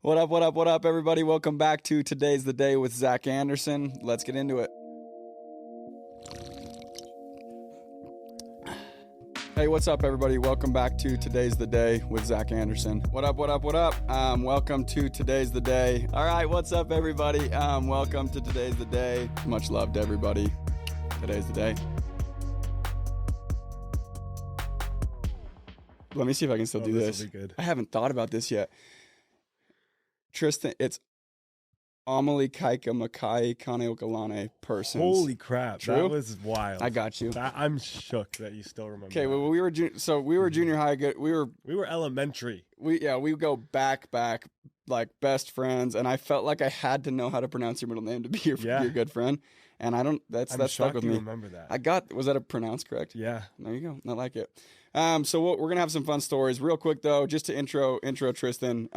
What up, what up, what up, everybody? Welcome back to Today's the Day with Zack Andersen. Let's get into it. Hey, what's up, everybody? Welcome back to Today's the Day with Zack Andersen. What up, what up, what up? Welcome to Today's the Day. All right, what's up, everybody? Welcome to Today's the Day. Much love to everybody. Today's the day. Let me see if I can still do this. Will be good. I haven't thought about this yet. Tristen, it's Amelie Kaika Makai Kaneokalane persons. Holy crap. True? That was wild. I got you. I'm shook that you still remember. Okay, that. well, we were junior high. We were elementary. We go back like best friends, and I felt like I had to know how to pronounce your middle name to be your good friend. And I don't. That's stuck with you me. Remember that? Was that a pronounced correct? Yeah. There you go. I like it. So we're gonna have some fun stories real quick though, just to intro Tristen.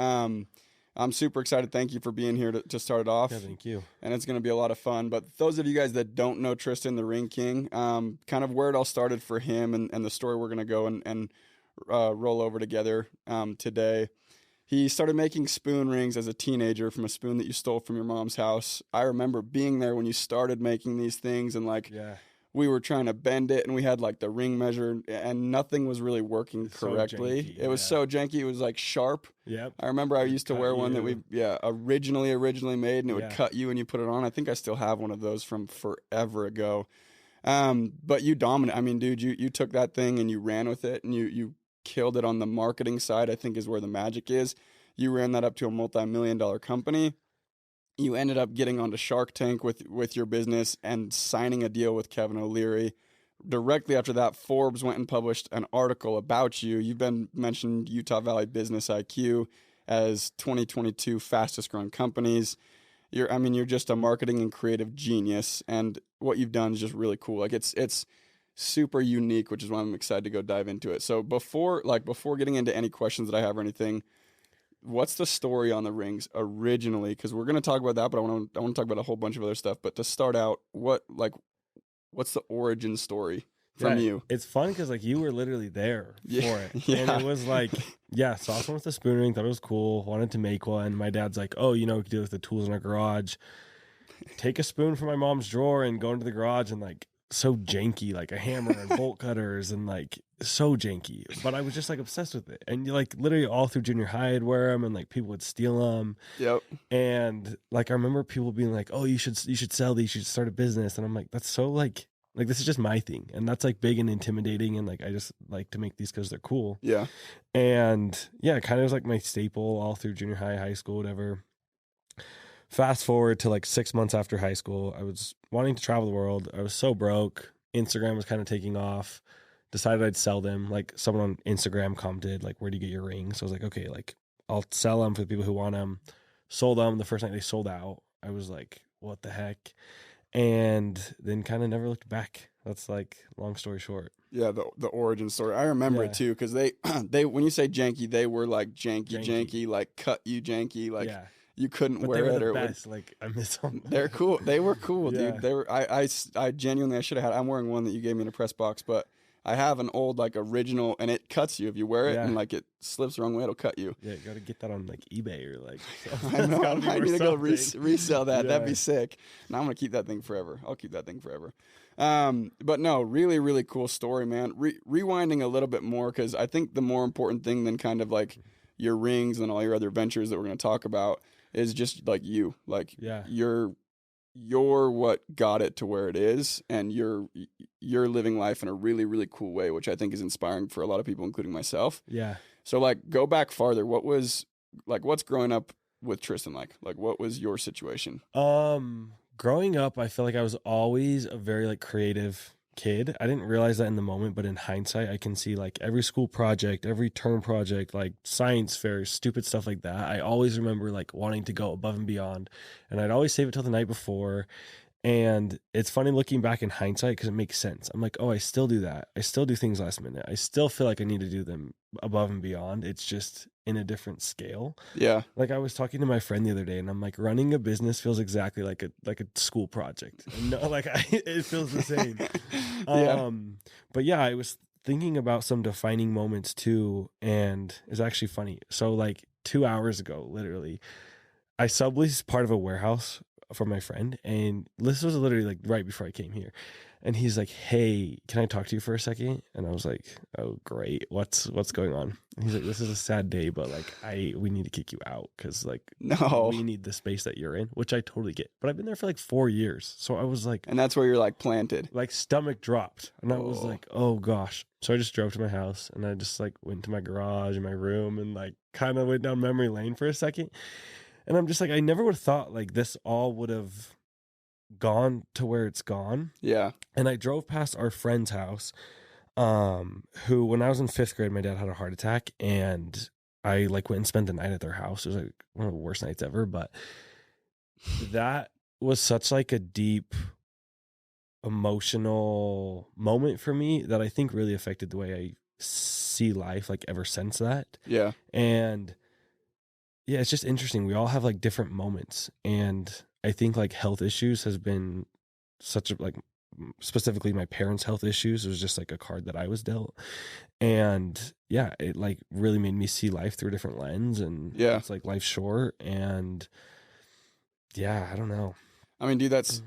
I'm super excited. Thank you for being here to start it off. Yeah, thank you. And it's going to be a lot of fun. But those of you guys that don't know Tristen, the Ring King, kind of where it all started for him and the story we're going to go and roll over together today. He started making spoon rings as a teenager from a spoon that you stole from your mom's house. I remember being there when you started making these things and we were trying to bend it and we had like the ring measure and nothing was really working correctly. So janky, it was so janky. It was like sharp. Yep. I remember I used to wear one that we originally made and it would cut you and you put it on. I think I still have one of those from forever ago. But you dominate. I mean, dude, you took that thing and you ran with it and you killed it on the marketing side, I think is where the magic is. You ran that up to a multi-million-dollar company. You ended up getting onto Shark Tank with your business and signing a deal with Kevin O'Leary. Directly after that, Forbes went and published an article about you. You've been mentioned Utah Valley Business IQ as 2022 fastest growing companies. You're just a marketing and creative genius, and what you've done is just really cool. Like it's super unique, which is why I'm excited to go dive into it. So before getting into any questions that I have or anything, what's the story on the rings originally? Because we're going to talk about that, but I want to talk about a whole bunch of other stuff. But to start out, what's the origin story from you? It's fun because you were literally there for it. Yeah. And it was saw someone with a spoon ring, thought it was cool, wanted to make one. My dad's like, oh, we could do it with the tools in our garage. Take a spoon from my mom's drawer and go into the garage and so janky, like a hammer and bolt cutters and so janky. But I was just obsessed with it. And literally all through junior high I'd wear them and people would steal them. Yep. And I remember people being like, oh, you should sell these, you should start a business. And I'm like, that's so this is just my thing. And that's big and intimidating. And I just like to make these because they're cool. Yeah. And yeah, it kind of was my staple all through junior high school, whatever. Fast forward to 6 months after high school, I was wanting to travel the world. I was so broke. Instagram was kind of taking off. Decided I'd sell them. Someone on Instagram commented, where do you get your rings? So I was okay, I'll sell them for the people who want them. Sold them. The first night they sold out, I was like, what the heck? And then kind of never looked back. That's long story short. Yeah, the origin story. I remember it too because they when you say janky, they were janky, cut you janky, yeah. You couldn't wear they were it the or best. I miss them. They're cool. They were cool, Yeah. dude. They were. I genuinely I should have had. I'm wearing one that you gave me in a press box, but I have an old original, and it cuts you if you wear it, and it slips the wrong way, it'll cut you. Yeah, you got to get that on eBay or I know. I need to go resell that. Yeah. That'd be sick. And I'm gonna keep that thing forever. I'll keep that thing forever. But no, really, really cool story, man. Rewinding a little bit more because I think the more important thing than kind of your rings and all your other ventures that we're gonna talk about is just you. You're what got it to where it is, and you're living life in a really, really cool way, which I think is inspiring for a lot of people, including myself. Yeah. So go back farther. What was what's growing up with Tristen like? What was your situation? Growing up, I feel I was always a very creative kid. I didn't realize that in the moment, but in hindsight, I can see every school project, every term project, science fairs, stupid stuff like that. I always remember wanting to go above and beyond, and I'd always save it till the night before. And it's funny looking back in hindsight because it makes sense. I'm oh, I still do that. I still do things last minute. I still feel I need to do them above and beyond. It's just in a different scale. Yeah. I was talking to my friend the other day, and I'm running a business feels exactly like a school project. And no, it feels the same. Yeah. But yeah, I was thinking about some defining moments too, and it's actually funny. So 2 hours ago, literally, I subleased part of a warehouse for my friend, and this was literally like right before I came here. And he's like, "Hey, can I talk to you for a second?" And I was like, "Oh, great. What's going on?" And he's like, "This is a sad day, but like we need to kick you out because like No. we need the space that you're in," which I totally get. But I've been there for like 4 years. So I was like, and that's where you're like planted. like stomach dropped. And I was like, "Oh gosh." So I just drove to my house and I just like went to my garage and my room and like kind of went down memory lane for a second. And I'm just like, I never would have thought like this all would have gone to where it's gone. Yeah. And I drove past our friend's house, who, when I was in 5th grade, my dad had a heart attack, and I like went and spent the night at their house. It was like one of the worst nights ever, but that was such like a deep emotional moment for me that I think really affected the way I see life like ever since that. Yeah. And yeah, it's just interesting. We all have like different moments, and I think like health issues has been such a like, specifically my parents' health issues was just like a card that I was dealt. And yeah, it like really made me see life through a different lens, and yeah, it's like life's short. And yeah, I don't know. I mean, dude, that's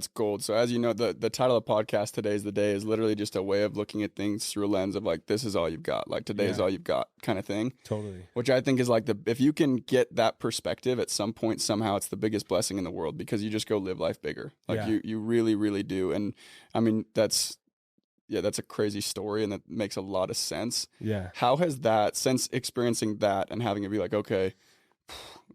gold. So as you know, the title of the podcast, Today's the Day, is literally just a way of looking at things through a lens of like, this is all you've got, like today is all you've got kind of thing. Totally. Which I think is like if you can get that perspective at some point, somehow it's the biggest blessing in the world, because you just go live life bigger. Like you really, really do. And I mean, that's a crazy story, and that makes a lot of sense. Yeah. How has that, since experiencing that and having it be like, okay,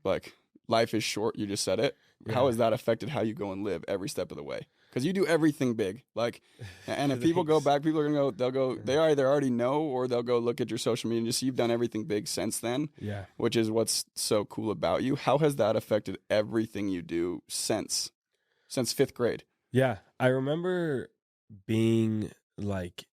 like life is short, you just said it. Yeah. How has that affected how you go and live every step of the way? Because you do everything big, like, and if people go back, people are gonna go. They'll go. They either already know, or they'll go look at your social media and just see you've done everything big since then. Yeah, which is what's so cool about you. How has that affected everything you do since 5th grade? Yeah, I remember being like,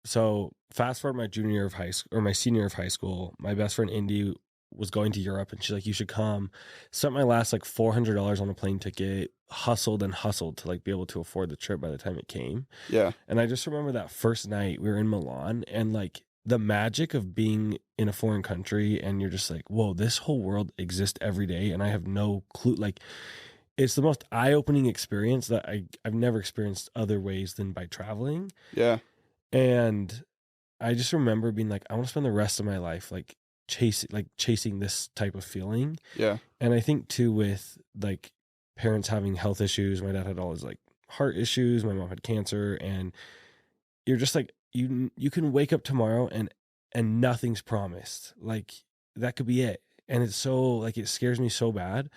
so fast forward my junior year of high school or my senior year of high school. My best friend Indy was going to Europe, and she's like, "You should come." Spent my last like $400 on a plane ticket, hustled to like be able to afford the trip by the time it came. Yeah. And I just remember that first night we were in Milan, and like the magic of being in a foreign country, and you're just like, whoa, this whole world exists every day, and I have no clue. Like, it's the most eye-opening experience that I've never experienced other ways than by traveling. Yeah. And I just remember being like, I want to spend the rest of my life like chasing this type of feeling. Yeah. And I think too, with like parents having health issues, my dad had all his like heart issues, my mom had cancer, and you're just like, you can wake up tomorrow and nothing's promised. Like that could be it. And it's so like, it scares me so bad.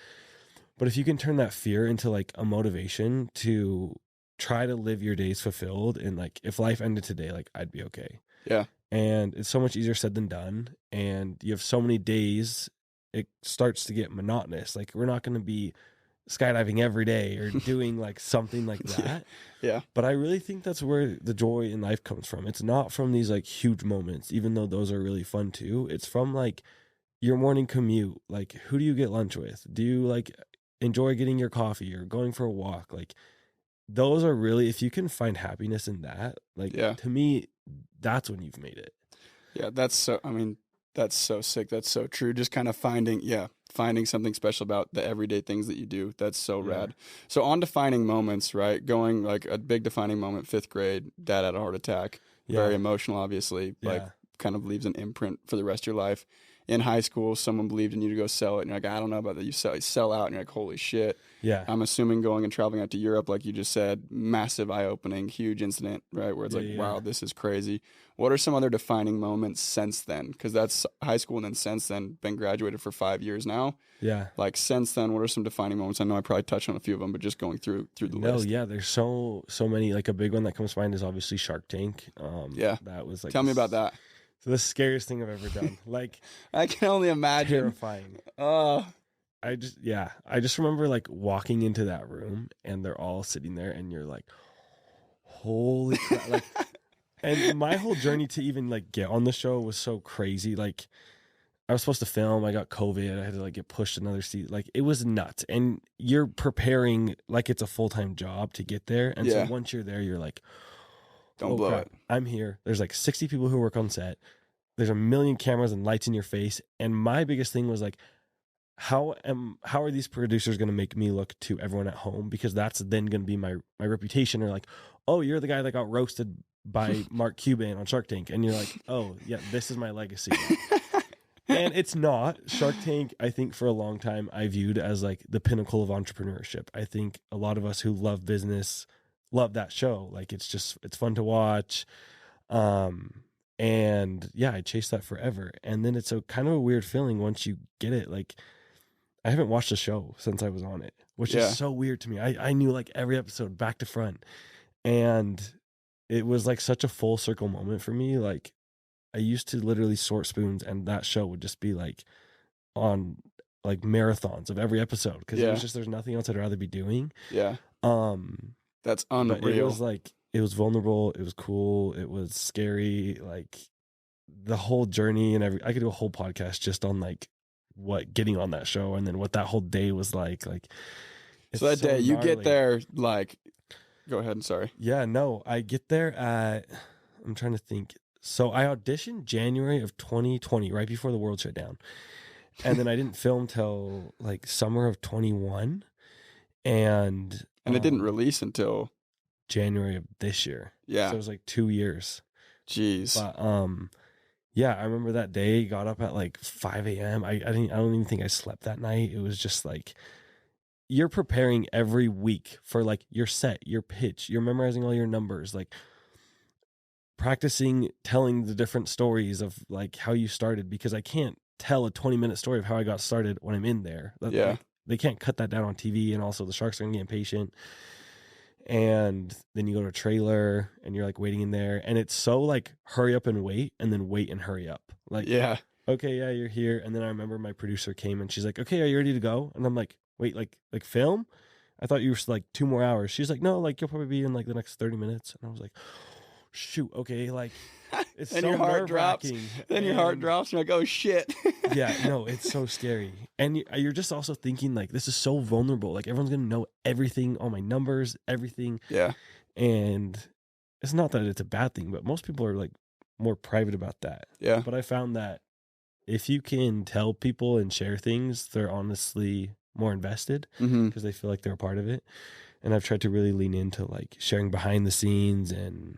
But if you can turn that fear into like a motivation to try to live your days fulfilled, and like if life ended today, like I'd be okay. Yeah. And it's so much easier said than done. And you have so many days, it starts to get monotonous. Like we're not going to be skydiving every day or doing like something like that. Yeah. But I really think that's where the joy in life comes from. It's not from these like huge moments, even though those are really fun too. It's from like your morning commute. Like, who do you get lunch with? Do you like enjoy getting your coffee or going for a walk? Like, those are really, if you can find happiness in that, like, to me, that's when you've made it. Yeah, that's so sick. That's so true. Just kind of finding something special about the everyday things that you do. That's so rad. So on defining moments, right? Going like a big defining moment, 5th grade, dad had a heart attack. Very emotional, obviously. Like kind of leaves an imprint for the rest of your life. In high school, someone believed in you to go sell it, and you're like, I don't know about that. You sell out, and you're like, holy shit. Yeah. I'm assuming going and traveling out to Europe, like you just said, massive eye-opening, huge incident, right? Where it's wow, this is crazy. What are some other defining moments since then? Because that's high school, and then since then, been graduated for 5 years now. Yeah. Like since then, what are some defining moments? I know I probably touched on a few of them, but just going through the list. No, yeah, there's so many. Like a big one that comes to mind is obviously Shark Tank. That was like, tell me about that. The scariest thing I've ever done. Like, I can only imagine. Terrifying. I just remember like walking into that room, and they're all sitting there, and you're like, holy crap. Like, and my whole journey to even like get on the show was so crazy. Like, I was supposed to film, I got COVID, I had to like get pushed another seat. Like, it was nuts. And you're preparing like it's a full-time job to get there. And so once you're there, you're like, don't blow it. I'm here. There's like 60 people who work on set. there's a million cameras and lights in your face. And my biggest thing was like, how are these producers going to make me look to everyone at home? Because that's then going to be my reputation. Or like, oh, you're the guy that got roasted by Mark Cuban on Shark Tank. And you're like, oh yeah, this is my legacy. And it's not. Shark Tank, I think for a long time I viewed as like the pinnacle of entrepreneurship. I think a lot of us who love business love that show. Like it's fun to watch. And yeah, I chased that forever. And then it's a kind of a weird feeling once you get it. Like I haven't watched the show since I was on it, which is so weird to me. I knew like every episode back to front, and it was like such a full circle moment for me. Like I used to literally sort spoons, and that show would just be like on like marathons of every episode because it was just there's nothing else I'd rather be doing. Yeah. That's unreal. But it was like it was vulnerable. It was cool. It was scary. Like the whole journey and I could do a whole podcast just on like what getting on that show and then what that whole day was like. Like so that day you get there like. Go ahead. Sorry. Yeah. No, I get there at. I'm trying to think. So I auditioned January of 2020, right before the world shut down. And then I didn't film till like summer of 21. And it didn't release until January of this year. Yeah. So it was like 2 years. Jeez. But yeah, I remember that day, got up at like 5 a.m. I don't even think I slept that night. It was just like you're preparing every week for like your set, your pitch, you're memorizing all your numbers, like practicing telling the different stories of like how you started, because I can't tell a 20-minute story of how I got started when I'm in there. Like, they can't cut that down on TV, and also the sharks are gonna get impatient. And then you go to a trailer and you're like waiting in there, and it's so like hurry up and wait, and then wait and hurry up. Like, okay, yeah, you're here. And then I remember my producer came and she's like, okay, are you ready to go? And I'm like, wait, like film? I thought you were like 2 more hours. She's like, no, like you'll probably be in like the next 30 minutes. And I was like, shoot, okay, like it's then so your heart drops. Then your heart drops. And you're like, oh shit. Yeah, no, it's so scary. And you're just also thinking like, this is so vulnerable. Like everyone's gonna know everything, all my numbers, everything. Yeah. And it's not that it's a bad thing, but most people are like more private about that. Yeah. But I found that if you can tell people and share things, they're honestly more invested because they feel like they're a part of it. And I've tried to really lean into like sharing behind the scenes, and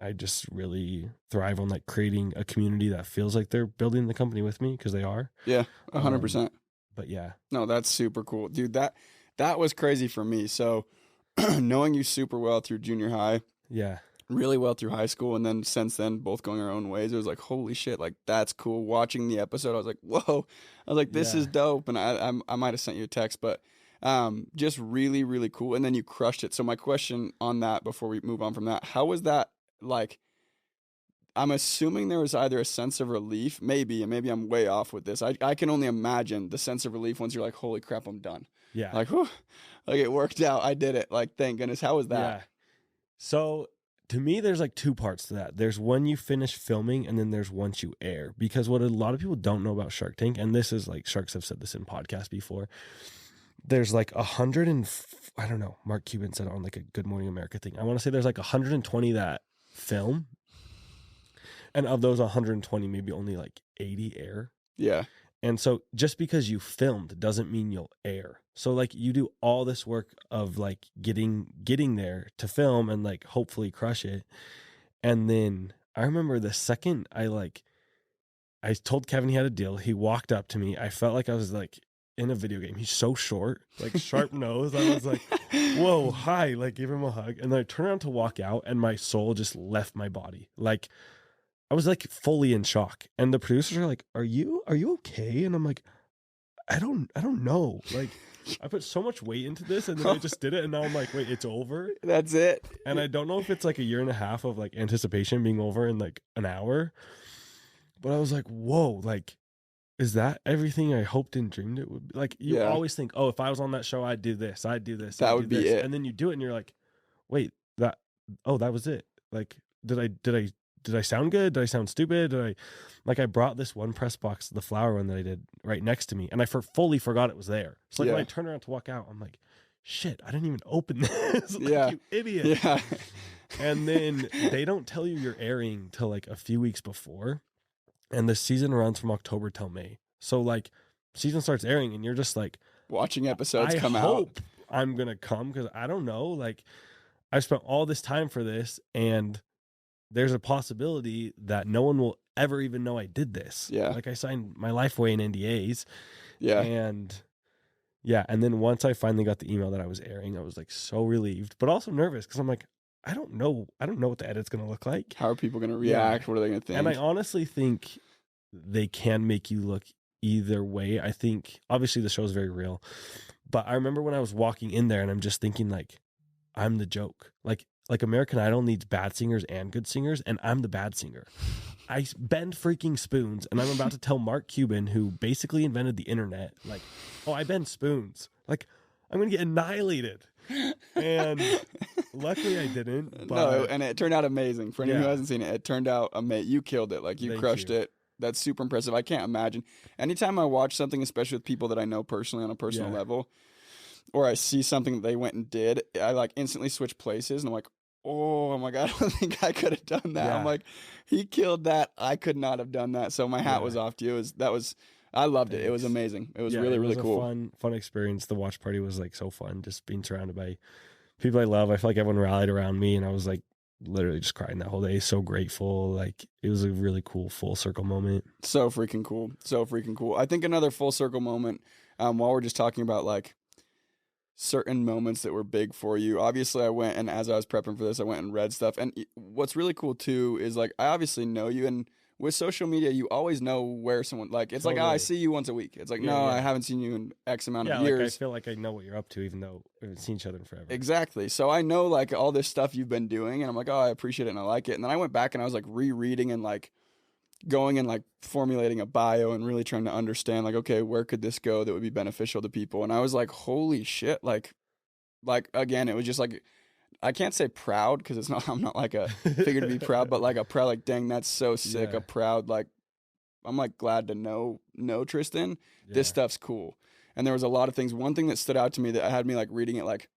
I just really thrive on like creating a community that feels like they're building the company with me, because they are. Yeah, 100%. But yeah. No, that's super cool. Dude, that was crazy for me. So knowing you super well through junior high. Yeah. Really well through high school, and then since then both going our own ways. It was like, holy shit, like that's cool. Watching the episode, I was like, whoa. I was like, this is dope. And I might have sent you a text, but just really, really cool. And then you crushed it. So my question on that before we move on from that, how was that like? I'm assuming there was either a sense of relief, maybe, and maybe I'm way off with this. I can only imagine the sense of relief once you're like, holy crap, I'm done. Yeah. Like, whew, like it worked out. I did it. Like, thank goodness. How was that? Yeah. So to me, there's like two parts to that. There's when you finish filming, and then there's once you air. Because what a lot of people don't know about Shark Tank, and this is like, sharks have said this in podcasts before, there's like 100 and I don't know, Mark Cuban said it on like a Good Morning America thing. I want to say there's like 120 that film, and of those 120, maybe only like 80 air. Yeah. And so just because you filmed doesn't mean you'll air. So like you do all this work of like getting there to film and like hopefully crush it. And then I remember the second I told Kevin he had a deal, he walked up to me. I felt like I was like in a video game. He's so short, like sharp nose. I was like, whoa, hi, like give him a hug. And then I turned around to walk out, and my soul just left my body. Like I was like fully in shock. And the producers are like, are you okay? And I'm like, I don't know. Like I put so much weight into this, and then I just did it, and now I'm like, wait, it's over? That's it. And I don't know if it's like a year and a half of like anticipation being over in like an hour. But I was like, whoa, like, is that everything I hoped and dreamed it would be? Like you always think, oh, if I was on that show, I'd do this. That would be it. And then you do it, and you're like, wait, that was it. Like, did I sound good? Did I sound stupid? I brought this one press box, the flower one that I did, right next to me, and I fully forgot it was there. So like when I turned around to walk out, I'm like, shit, I didn't even open this. Like, you idiot. Yeah. And then they don't tell you you're airing till like a few weeks before. and the season runs from October till May. So like season starts airing and you're just like watching episodes come out. I hope I'm going to come because I don't know. Like I spent all this time for this and there's a possibility that no one will ever even know I did this. Yeah. Like I signed my life away in NDAs. Yeah. And then once I finally got the email that I was airing, I was like so relieved, but also nervous because I'm like, I don't know what the edit's going to look like. How are people going to react? What are they going to think? And I honestly think they can make you look either way. I think obviously the show is very real, but I remember when I was walking in there and I'm just thinking like, I'm the joke. Like American Idol needs bad singers and good singers, and I'm the bad singer. I bend freaking spoons, and I'm about to tell Mark Cuban, who basically invented the internet, like, oh, I bend spoons. Like, I'm going to get annihilated. And luckily I didn't. But no, and it turned out amazing. For anyone who hasn't seen it, it turned out amazing. You killed it. Like, you crushed it. That's super impressive. I can't imagine. Anytime I watch something, especially with people that I know personally on a personal level, or I see something that they went and did, I like instantly switch places and I'm like, oh my God, I don't think I could have done that. I'm like, he killed that. I could not have done that. So my hat was off to you. I loved it. It was amazing. It was really, really cool. Fun experience. The watch party was like so fun. Just being surrounded by people I love. I feel like everyone rallied around me and I was like literally just crying that whole day. So grateful. Like it was a really cool full circle moment. So freaking cool. So freaking cool. I think another full circle moment, while we're just talking about like certain moments that were big for you. Obviously I went, and as I was prepping for this, I went and read stuff. And what's really cool too is like, I obviously know you, and with social media, you always know where someone, like, it's totally. Like, oh, I see you once a week. It's like, I haven't seen you in X amount of years. Like, I feel like I know what you're up to, even though we haven't seen each other in forever. Exactly. So I know, like, all this stuff you've been doing, and I'm like, oh, I appreciate it, and I like it. And then I went back, and I was, like, rereading and, like, going and, like, formulating a bio and really trying to understand, like, okay, where could this go that would be beneficial to people? And I was like, holy shit, like, again, it was just, like, I can't say proud because it's not, I'm not like a figure to be proud, but like a proud, like, dang, that's so sick. Yeah. A proud, like, I'm like glad to know Tristen. Yeah. This stuff's cool. And there was a lot of things. One thing that stood out to me that had me like reading it, like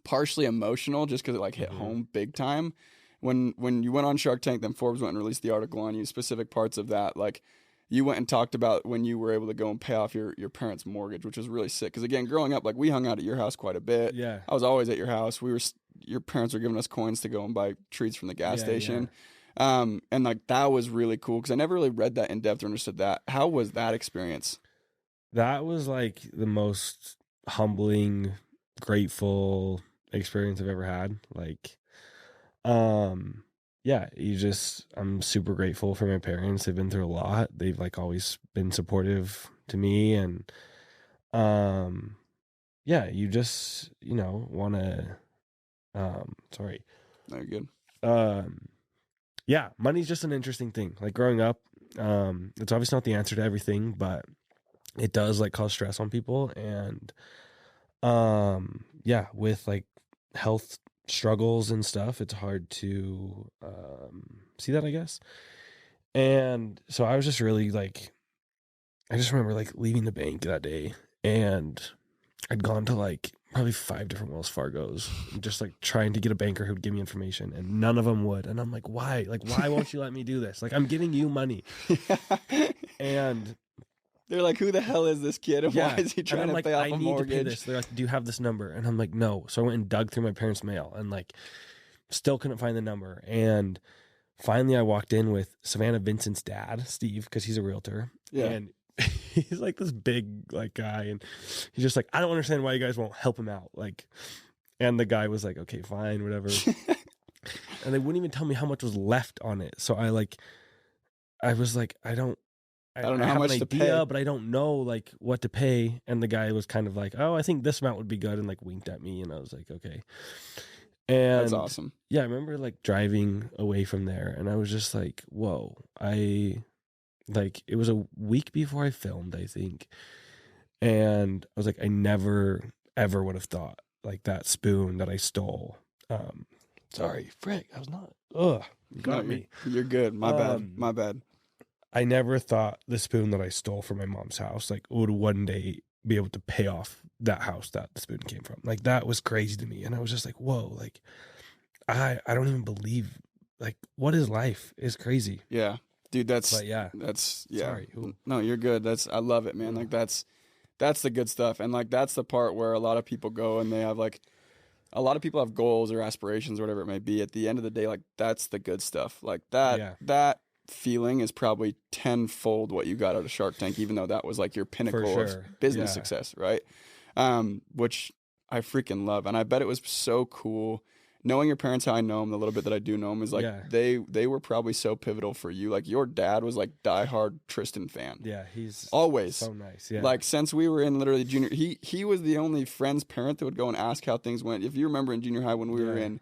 partially emotional just because it like hit home big time. When you went on Shark Tank, then Forbes went and released the article on you, specific parts of that. Like you went and talked about when you were able to go and pay off your parents' mortgage, which was really sick. Because again, growing up, like we hung out at your house quite a bit. Yeah. I was always at your house. Your parents were giving us coins to go and buy treats from the gas station. Yeah. And like that was really cool because I never really read that in depth or understood that. How was that experience? That was like the most humbling, grateful experience I've ever had. Like, I'm super grateful for my parents. They've been through a lot. They've like always been supportive to me. And, you just, want to, sorry. No, you're good. Money's just an interesting thing. Like growing up, it's obviously not the answer to everything, but it does like cause stress on people. And, with like health struggles and stuff, it's hard to, see that, I guess. And so I was just really like, I just remember like leaving the bank that day and I'd gone to like probably 5 different Wells Fargos, just like trying to get a banker who would give me information, and none of them would. And I'm like, why? Like, why won't you let me do this? Like, I'm giving you money. And they're like, who the hell is this kid? And why is he trying to pay off a mortgage? To pay this. They're like, do you have this number? And I'm like, no. So I went and dug through my parents' mail and like still couldn't find the number. And finally I walked in with Savannah Vincent's dad, Steve, because he's a realtor. Yeah. And he's like this big like guy, and he's just like, I don't understand why you guys won't help him out. Like, and the guy was like, okay, fine, whatever. And they wouldn't even tell me how much was left on it. So I was like, I don't know how much to pay, but I don't know like what to pay. And the guy was kind of like, oh, I think this amount would be good, and like winked at me, and I was like, okay. And that's awesome. Yeah, I remember like driving away from there, and I was just like, whoa, it was a week before I filmed, I think. And I was like, I never, ever would have thought like that spoon that I stole. Sorry, frick, I was not. Ugh, you got me. You're good. My bad. I never thought the spoon that I stole from my mom's house, like, would one day be able to pay off that house that the spoon came from. Like, that was crazy to me. And I was just like, whoa, like, I don't even believe, like, what is life is crazy. Yeah. Dude, that's Sorry. No, you're good. I love it, man. Like that's the good stuff. And like, that's the part where a lot of people go and they have like, a lot of people have goals or aspirations or whatever it may be. At the end of the day, like, that's the good stuff. Like that feeling is probably tenfold what you got out of Shark Tank, even though that was like your pinnacle of business success. Right. Which I freaking love. And I bet it was so cool knowing your parents, how I know them, the little bit that I do know them, is like they were probably so pivotal for you. Like, your dad was like diehard Tristen fan. Yeah, he's always so nice. Yeah, like since we were in literally junior, he was the only friend's parent that would go and ask how things went. If you remember in junior high when we were in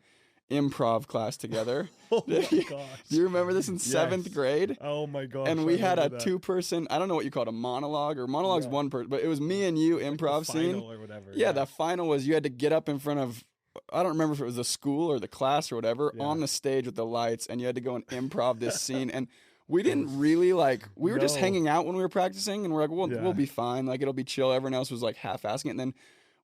improv class together. Oh my gosh. Do you remember this in 7th grade? Oh my gosh. And we had a 2-person, I don't know what you call it, a monologue, or monologue's one person, but it was me and you improv scene. Or whatever. Yeah, the final was you had to get up in front of, I don't remember if it was the school or the class or whatever, on the stage with the lights, and you had to go and improv this scene. And we didn't really we were just hanging out when we were practicing, and we're like, we'll be fine. Like, it'll be chill. Everyone else was like half-assing it. And then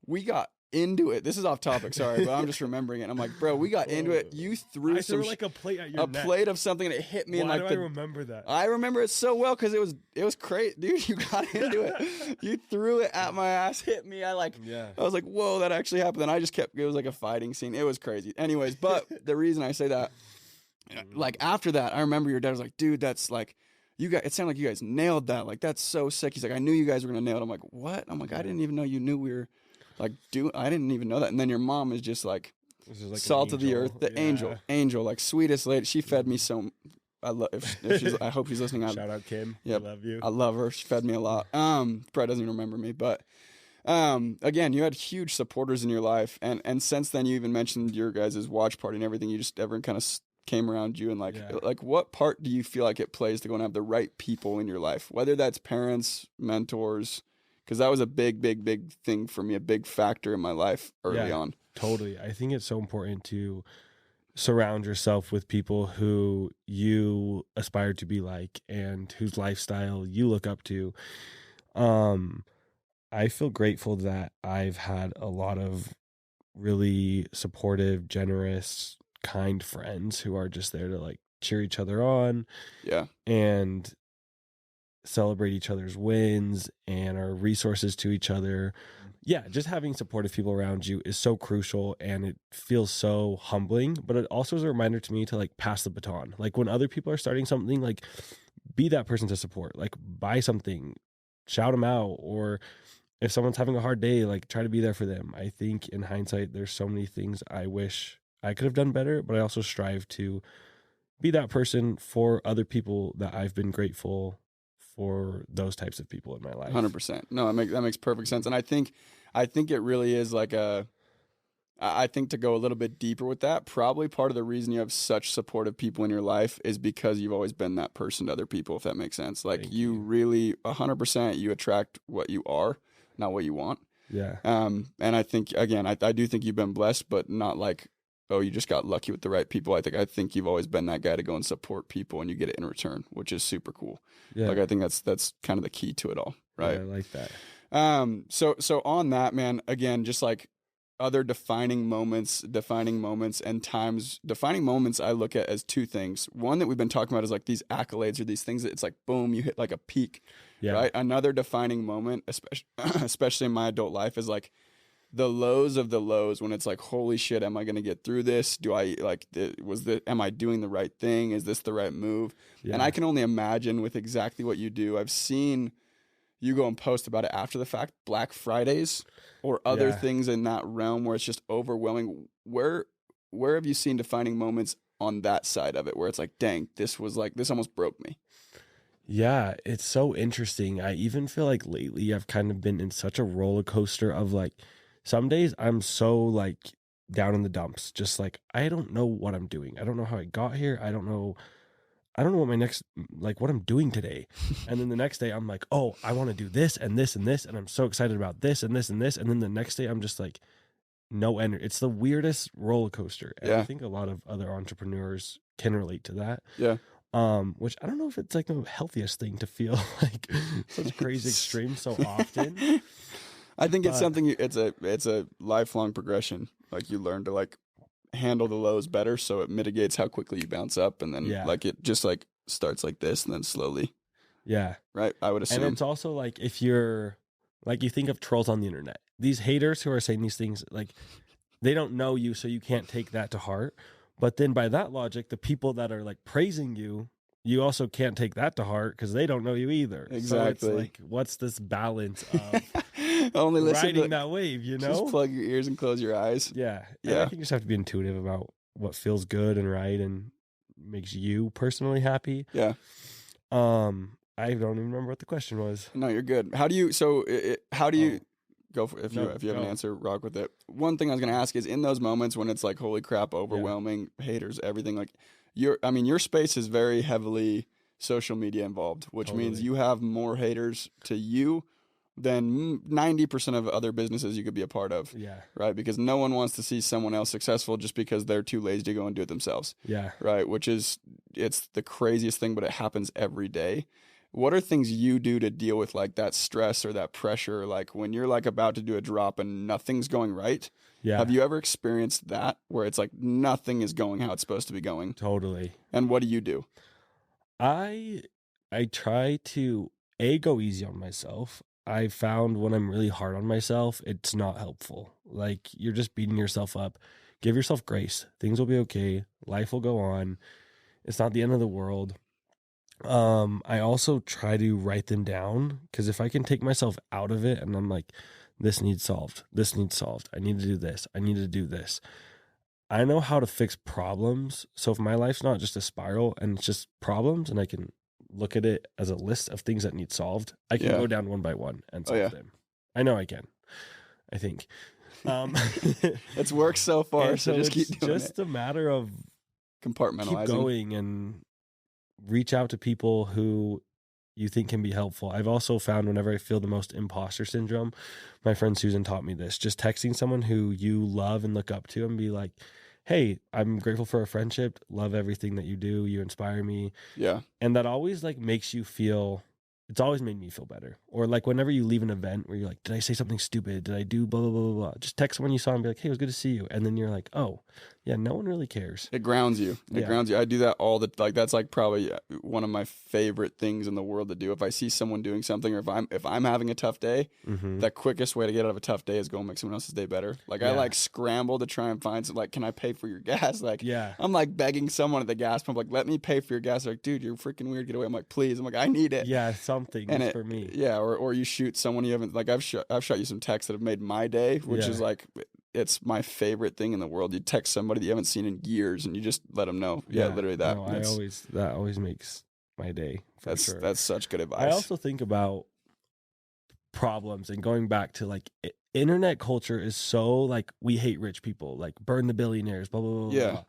we got into it. This is off topic, sorry, but I'm just remembering it. I'm like, bro, we got into it. You threw like a plate at your neck. Plate of something, and it hit me. Why and like, do I remember that? I remember it so well because it was crazy, dude. You got into it. You threw it at my ass, hit me. I was like, whoa, that actually happened. And I just kept. It was like a fighting scene. It was crazy. Anyways, but the reason I say that, like, after that, I remember your dad was like, dude, that's like, you guys. It sounded like you guys nailed that. Like, that's so sick. He's like, I knew you guys were gonna nail it. I'm like, what? I'm like, I didn't even know you knew we were. Like, I didn't even know that. And then your mom is just like salt of the earth, the angel, like, sweetest lady. She fed me so. I love. If she's, I hope she's listening. Shout out Kim. Yeah, I love you. I love her. She fed me a lot. Probably doesn't even remember me, but again, you had huge supporters in your life, and since then, you even mentioned your guys' watch party and everything. You just everyone kind of came around you, and like what part do you feel like it plays to go and have the right people in your life, whether that's parents, mentors. Because that was a big, big, big thing for me, a big factor in my life early on. Totally. I think it's so important to surround yourself with people who you aspire to be like and whose lifestyle you look up to. I feel grateful that I've had a lot of really supportive, generous, kind friends who are just there to like cheer each other on. Yeah. And celebrate each other's wins and our resources to each other. Yeah, just having supportive people around you is so crucial, and it feels so humbling, but it also is a reminder to me to like pass the baton. Like, when other people are starting something, like, be that person to support. Like, buy something, shout them out, or if someone's having a hard day, like, try to be there for them. I think in hindsight, there's so many things I wish I could have done better, but I also strive to be that person for other people that I've been grateful for those types of people in my life. 100%. No, that makes perfect sense. And I think it really is like I think to go a little bit deeper with that, probably part of the reason you have such supportive people in your life is because you've always been that person to other people, if that makes sense. Like, you really 100% you attract what you are, not what you want. Yeah. And I think, again, I do think you've been blessed, but not like, oh, you just got lucky with the right people. I think you've always been that guy to go and support people, and you get it in return, which is super cool. Yeah. Like, I think that's kind of the key to it all, right? Yeah, I like that. So on that, man, again, just like other defining moments and times, defining moments I look at as two things. One that we've been talking about is like these accolades or these things that it's like, boom, you hit like a peak, right? Another defining moment, especially in my adult life, is like the lows of the lows, when it's like, holy shit, am I going to get through this? Do I am I doing the right thing? Is this the right move? Yeah. And I can only imagine with exactly what you do. I've seen you go and post about it after the fact, Black Fridays or other things in that realm where it's just overwhelming. Where have you seen defining moments on that side of it where it's like, dang, this almost broke me? Yeah, it's so interesting. I even feel like lately I've kind of been in such a roller coaster of like, some days I'm so like down in the dumps, just like, I don't know what I'm doing. I don't know how I got here. I don't know what my next, like, what I'm doing today. And then the next day I'm like, oh, I want to do this and this and this. And I'm so excited about this and this and this. And then the next day I'm just like, no energy. It's the weirdest roller coaster. And I think a lot of other entrepreneurs can relate to that. Yeah. Which I don't know if it's like the healthiest thing to feel like such crazy extremes so often. I think it's something, it's a lifelong progression. Like, you learn to like handle the lows better, so it mitigates how quickly you bounce up. And then like, it just like starts like this and then slowly. Yeah. Right. I would assume. And it's also like, if you're like, you think of trolls on the internet, these haters who are saying these things, like, they don't know you, so you can't take that to heart. But then by that logic, the people that are like praising you, you also can't take that to heart because they don't know you either. Exactly. So it's like, what's this balance of only riding that wave, you know? Just plug your ears and close your eyes. Yeah. And I think you just have to be intuitive about what feels good and right and makes you personally happy. Yeah. I don't even remember what the question was. No, you're good. How do you go for, if you have an answer, rock with it. One thing I was going to ask is, in those moments when it's like, holy crap, overwhelming, haters, everything, like your space is very heavily social media involved, which means you have more haters to you than 90% of other businesses you could be a part of. Yeah. Right? Because no one wants to see someone else successful just because they're too lazy to go and do it themselves. Yeah. Right? It's the craziest thing, but it happens every day. What are things you do to deal with like that stress or that pressure? Like when you're like about to do a drop and nothing's going right. Yeah. Have you ever experienced that where it's like nothing is going how it's supposed to be going? Totally. And what do you do? I try to go easy on myself. I found when I'm really hard on myself, it's not helpful. Like, you're just beating yourself up. Give yourself grace. Things will be okay. Life will go on. It's not the end of the world. I also try to write them down, because if I can take myself out of it and I'm like, this needs solved. This needs solved. I need to do this. I need to do this. I know how to fix problems. So if my life's not just a spiral and it's just problems and I can look at it as a list of things that need solved, I can go down one by one and solve them. I know I can. I think. It's worked so far, so just keep doing it. It's just a matter of compartmentalizing, keep going and reach out to people who you think can be helpful. I've also found whenever I feel the most imposter syndrome, my friend Susan taught me this, just texting someone who you love and look up to and be like, hey, I'm grateful for our friendship. Love everything that you do. You inspire me. Yeah. And that always like makes you feel, it's always made me feel better. Or like whenever you leave an event where you're like, did I say something stupid? Did I do blah, blah, blah, blah, blah? Just text someone you saw and be like, hey, it was good to see you. And then you're like, oh, yeah, no one really cares. It grounds you. It grounds you. I do that all the, like, that's like probably one of my favorite things in the world to do. If I see someone doing something, or if I'm having a tough day, the quickest way to get out of a tough day is go and make someone else's day better. Like I like scramble to try and find some, like, can I pay for your gas? Like, I'm like begging someone at the gas pump, like, let me pay for your gas. They're like, dude, you're freaking weird. Get away. I'm like, please. I'm like, I need it. Yeah, something and for me. Yeah, or you shoot someone you haven't, like I've shot you some texts that have made my day, which is like, it's my favorite thing in the world. You text somebody that you haven't seen in years and you just let them know. Yeah, literally that. No, that always makes my day. That's such good advice. I also think about problems and going back to like internet culture is so like, we hate rich people, like burn the billionaires, blah, blah, blah, blah.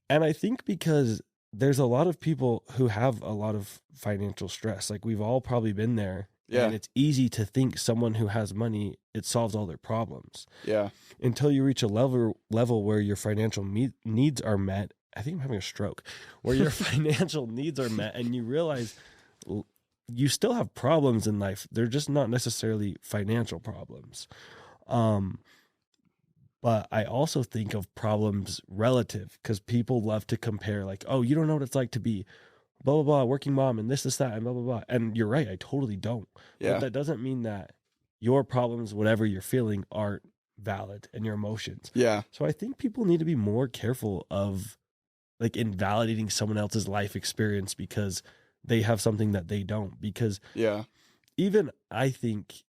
And I think because there's a lot of people who have a lot of financial stress. Like we've all probably been there. Yeah. And it's easy to think someone who has money, it solves all their problems. Yeah. Until you reach a level where your financial needs are met. I think I'm having a stroke. Where your financial needs are met and you realize you still have problems in life. They're just not necessarily financial problems. But I also think of problems relative, because people love to compare, like, oh, you don't know what it's like to be blah, blah, blah, working mom and this, that, and blah, blah, blah. And you're right. I totally don't. Yeah. But that doesn't mean that your problems, whatever you're feeling, aren't valid, and your emotions. Yeah. So I think people need to be more careful of like invalidating someone else's life experience because they have something that they don't. Because even I think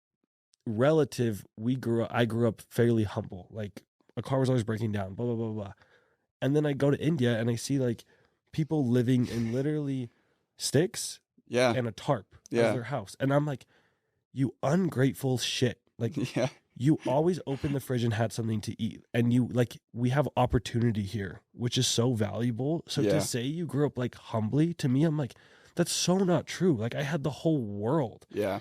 I grew up fairly humble. Like a car was always breaking down, blah, blah, blah, blah. And then I go to India and I see like people living in literally sticks and a tarp as their house. And I'm like, you ungrateful shit. Like you always opened the fridge and had something to eat. And you like, we have opportunity here, which is so valuable. So to say you grew up like humbly, to me, I'm like, that's so not true. Like I had the whole world. Yeah.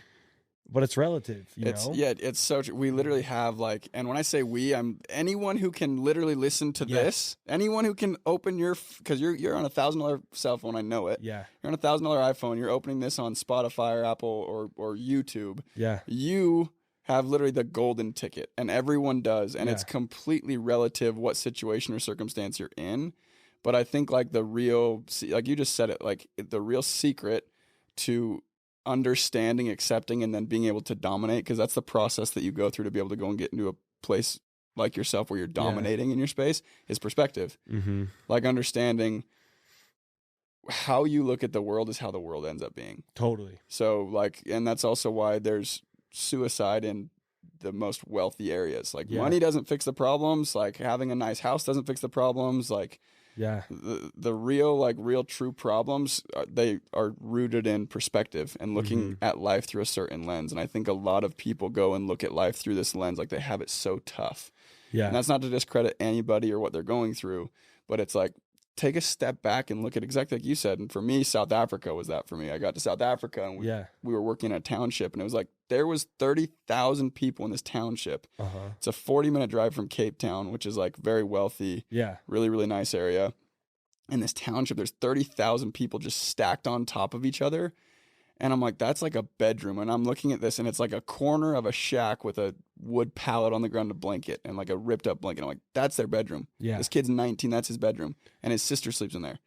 But it's relative, you know? Yeah, it's so true. We literally have like, and when I say we, I'm anyone who can literally listen to this, anyone who can open because you're on $1,000 cell phone, I know it. Yeah. You're on $1,000 iPhone, you're opening this on Spotify or Apple or YouTube. Yeah. You have literally the golden ticket, and everyone does, and it's completely relative what situation or circumstance you're in. But I think like like you just said it, like the real secret to understanding, accepting, and then being able to dominate, because that's the process that you go through to be able to go and get into a place like yourself where you're dominating in your space, is perspective. Like understanding how you look at the world is how the world ends up being. Totally. So like, and that's also why there's suicide in the most wealthy areas. Like money doesn't fix the problems. Like having a nice house doesn't fix the problems. Like the real true problems, they are rooted in perspective and looking at life through a certain lens. And I think a lot of people go and look at life through this lens, like they have it so tough. And that's not to discredit anybody or what they're going through, but it's like, take a step back and look at exactly like you said. And for me, South Africa was that for me. I got to South Africa and we were working in a township, and it was like there was 30,000 people in this township. It's a 40-minute drive from Cape Town, which is like very wealthy, really, really nice area. In this township, there's 30,000 people just stacked on top of each other. And I'm like, that's like a bedroom. And I'm looking at this, and it's like a corner of a shack with a wood pallet on the ground, a blanket, and like a ripped up blanket. I'm like, that's their bedroom. This kid's 19, that's his bedroom. And his sister sleeps in there.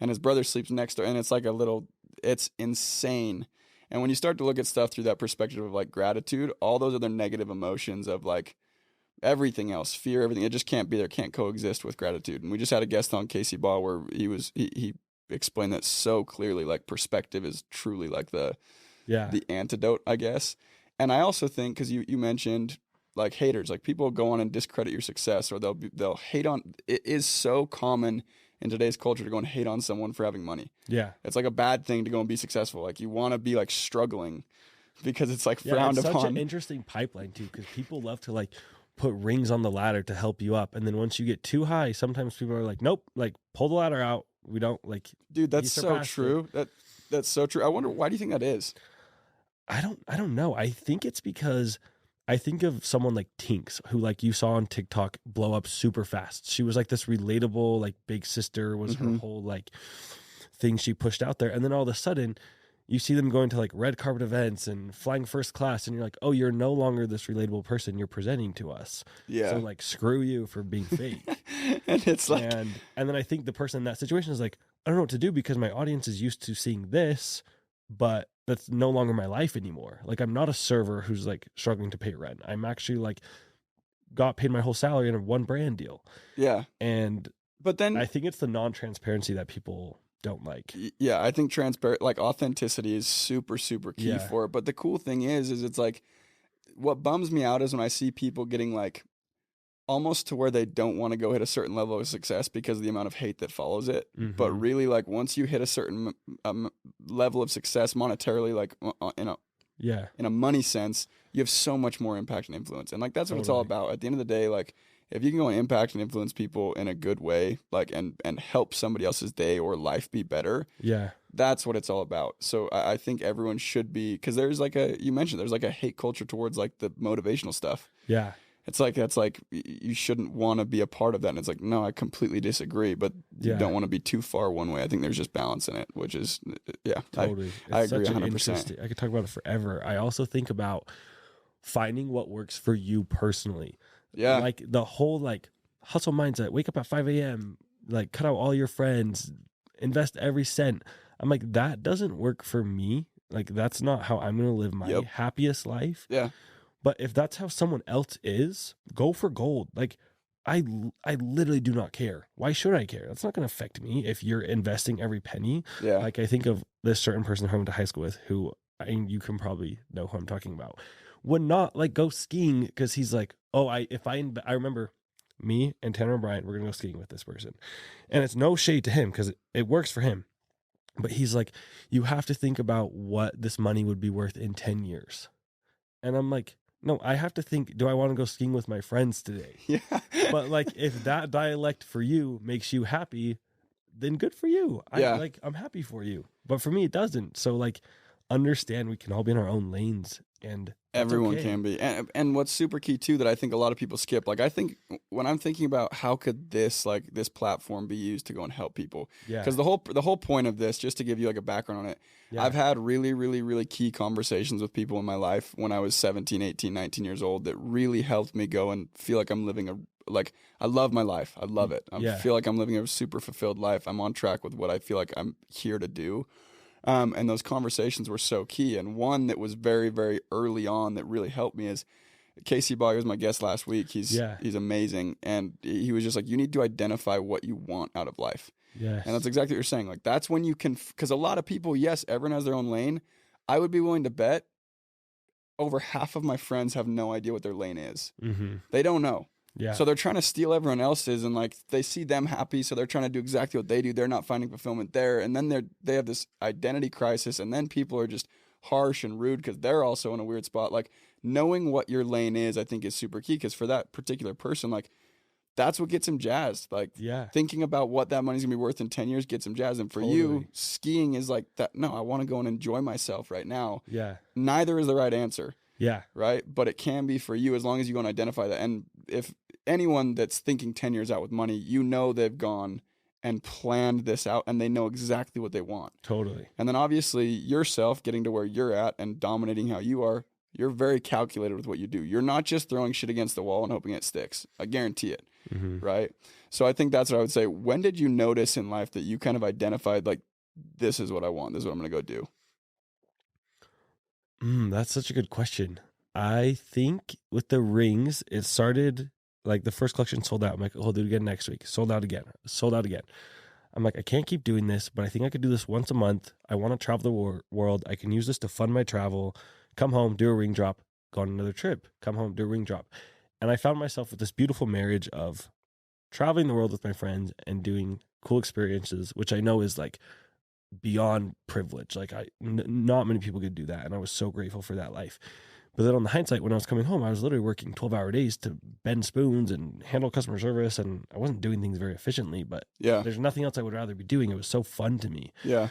And his brother sleeps next door. And it's like it's insane. And when you start to look at stuff through that perspective of like gratitude, all those other negative emotions of like everything else, fear, everything, it just can't be there, can't coexist with gratitude. And we just had a guest on, Casey Ball, where he explain that so clearly. Like perspective is truly like the antidote, I guess. And I also think, because you mentioned like haters, like people go on and discredit your success, or they'll hate on. It is so common in today's culture to go and hate on someone for having money. It's like a bad thing to go and be successful. Like you want to be like struggling because it's like frowned upon. Such an interesting pipeline too, because people love to like put rings on the ladder to help you up, and then once you get too high, sometimes people are like, nope, like pull the ladder out. We don't like, dude, that's so true. That's so true. I wonder, why do you think that is? I don't know. I think it's because I think of someone like Tinks, who like you saw on TikTok blow up super fast. She was like this relatable, like big sister was her whole like thing she pushed out there. And then all of a sudden you see them going to like red carpet events and flying first class, and you're like, oh, you're no longer this relatable person you're presenting to us. So like, screw you for being fake. And it's like, and then I think the person in that situation is like, I don't know what to do, because my audience is used to seeing this, but that's no longer my life anymore. Like, I'm not a server who's like struggling to pay rent. I'm actually like got paid my whole salary in a one brand deal. But then I think it's the non-transparency that people don't like. I think like authenticity is super, super key for it. But the cool thing is it's like, what bums me out is when I see people getting like almost to where they don't want to go hit a certain level of success because of the amount of hate that follows it. But really, like once you hit a certain level of success monetarily, like in a money sense, you have so much more impact and influence. And like, that's what it's all about. At the end of the day, like if you can go and impact and influence people in a good way, like, and help somebody else's day or life be better. That's what it's all about. So I think everyone should be, because there's like you mentioned, there's like a hate culture towards like the motivational stuff. It's like, that's like, you shouldn't want to be a part of that. And it's like, no, I completely disagree, but you don't want to be too far one way. I think there's just balance in it, which is, totally. I agree 100%. I could talk about it forever. I also think about finding what works for you personally. Like the whole like hustle mindset, wake up at 5 a.m., like cut out all your friends, invest every cent. I'm like, that doesn't work for me. Like, that's not how I'm going to live my happiest life. But if that's how someone else is, go for gold. Like, I literally do not care. Why should I care? That's not going to affect me if you're investing every penny. Like, I think of this certain person who I went to high school with, who, I mean, you can probably know who I'm talking about, would not like go skiing because he's like, oh, I remember me and Tanner and Bryant, we're going to go skiing with this person. And it's no shade to him because it works for him. But he's like, you have to think about what this money would be worth in 10 years. And I'm like, no, I have to think, do I want to go skiing with my friends today? But like, if that dialect for you makes you happy, then good for you. I'm happy for you. But for me, it doesn't. So like, understand we can all be in our own lanes and everyone okay. can be. And what's super key too that I think a lot of people skip, like I think when I'm thinking about how could this platform be used to go and help people, because the whole point of this, just to give you like a background on it, I've had really, really, really key conversations with people in my life when I was 17, 18, 19 years old that really helped me go and feel like I'm living I love my life. I love it. I feel like I'm living a super fulfilled life. I'm on track with what I feel like I'm here to do. And those conversations were so key. And one that was very, very early on that really helped me is Casey Bogg was my guest last week. He's amazing. And he was just like, you need to identify what you want out of life. Yes. And that's exactly what you're saying. Like, that's when you can, because a lot of people, yes, everyone has their own lane. I would be willing to bet over half of my friends have no idea what their lane is. Mm-hmm. They don't know. Yeah. So they're trying to steal everyone else's, and like they see them happy, so they're trying to do exactly what they do. They're not finding fulfillment there, and then they have this identity crisis, and then people are just harsh and rude because they're also in a weird spot. Like, knowing what your lane is, I think, is super key, because for that particular person, like, that's what gets him jazzed. Like, thinking about what that money's gonna be worth in 10 years gets him jazzed. And for you, skiing is like that. No, I want to go and enjoy myself right now. Yeah. Neither is the right answer. Yeah. Right. But it can be for you as long as you go and identify that. And if anyone that's thinking 10 years out with money, they've gone and planned this out and they know exactly what they want. Totally. And then obviously yourself getting to where you're at and dominating how you are, you're very calculated with what you do. You're not just throwing shit against the wall and hoping it sticks. I guarantee it. Mm-hmm. Right. So I think that's what I would say. When did you notice in life that you kind of identified, like, this is what I want, this is what I'm going to go do? That's such a good question. I think with the rings, it started like the first collection sold out. I'm like, oh, I'll do it again next week. Sold out again. Sold out again. I'm like, I can't keep doing this, but I think I could do this once a month. I want to travel the world. I can use this to fund my travel. Come home, do a ring drop, go on another trip. Come home, do a ring drop. And I found myself with this beautiful marriage of traveling the world with my friends and doing cool experiences, which I know is like beyond privilege. Like not many people could do that. And I was so grateful for that life. But then on the hindsight, when I was coming home, I was literally working 12-hour days to bend spoons and handle customer service. And I wasn't doing things very efficiently, but there's nothing else I would rather be doing. It was so fun to me. Yeah.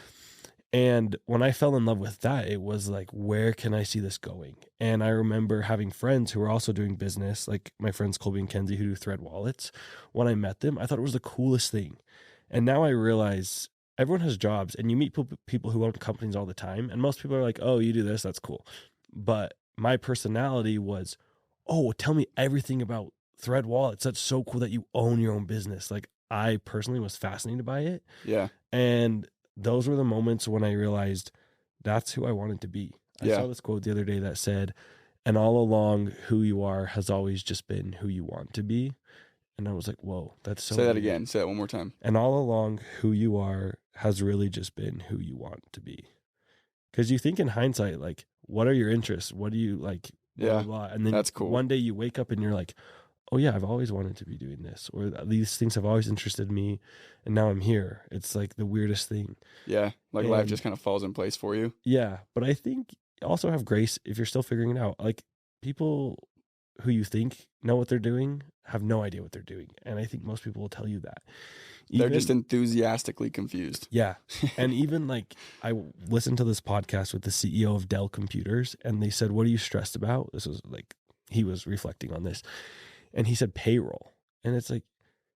And when I fell in love with that, it was like, where can I see this going? And I remember having friends who were also doing business, like my friends Colby and Kenzie who do thread wallets. When I met them, I thought it was the coolest thing. And now I realize everyone has jobs and you meet people who own companies all the time. And most people are like, oh, you do this, that's cool. But my personality was, oh, tell me everything about thread wallets. That's so cool that you own your own business. Like, I personally was fascinated by it. Yeah. And those were the moments when I realized that's who I wanted to be. I saw this quote the other day that said, and all along who you are has always just been who you want to be. And I was like, whoa, that's so Say that weird. again. Say that one more time. And all along who you are has really just been who you want to be. Because you think in hindsight, like, what are your interests? What do you like? Blah, blah, blah. And then that's cool. One day you wake up and you're like, oh yeah, I've always wanted to be doing this, or these things have always interested me, and now I'm here. It's like the weirdest thing. Yeah, like life just kind of falls in place for you. Yeah, but I think also have grace if you're still figuring it out. Like, people who you think know what they're doing have no idea what they're doing, and I think most people will tell you that. They're just enthusiastically confused. Yeah, and even like I listened to this podcast with the CEO of Dell Computers, and they said, "What are you stressed about?" This was like he was reflecting on this. And he said payroll. And it's like